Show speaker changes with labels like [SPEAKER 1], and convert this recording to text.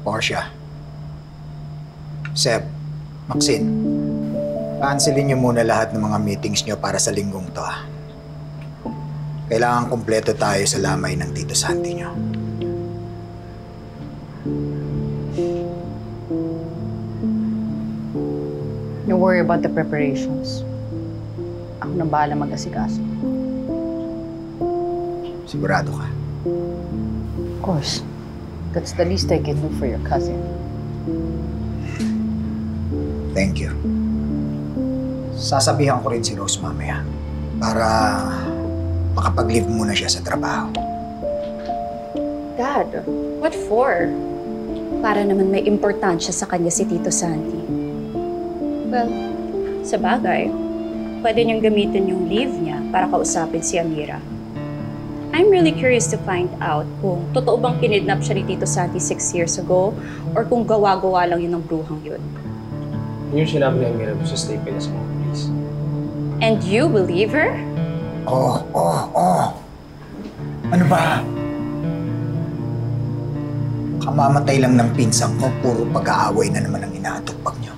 [SPEAKER 1] Portia. Seb, Maxine, cancelin niyo muna lahat ng mga meetings niyo para sa linggong to. Kailangan kumpleto tayo sa lamay ng Tito Santi niyo.
[SPEAKER 2] Don't worry about the preparations. Ako na bahala mag-asikaso.
[SPEAKER 1] Sigurado ka?
[SPEAKER 2] Of course. That's the least I can do for your cousin.
[SPEAKER 1] Thank you. Sasabihan ko rin si Rose mamaya para makapag-leave muna siya sa trabaho.
[SPEAKER 3] Dad, what for? Para naman may importansya sa kanya si Tito Santi. Well, sa bagay, pwede niyang gamitin yung leave niya para kausapin si Amira. I'm really curious to find out kung totoo bang kinidnap siya ni Tito Santi 6 years ago or kung gawa-gawa lang yun ng bruhang yun.
[SPEAKER 4] Yun yung sinabi ni Amira doon sa statement sa mga police.
[SPEAKER 3] And you believe her?
[SPEAKER 1] Oh. Ano ba? Kamamatay lang ng pinsang mo, puro pag-aaway na naman ang inaatupag niyo.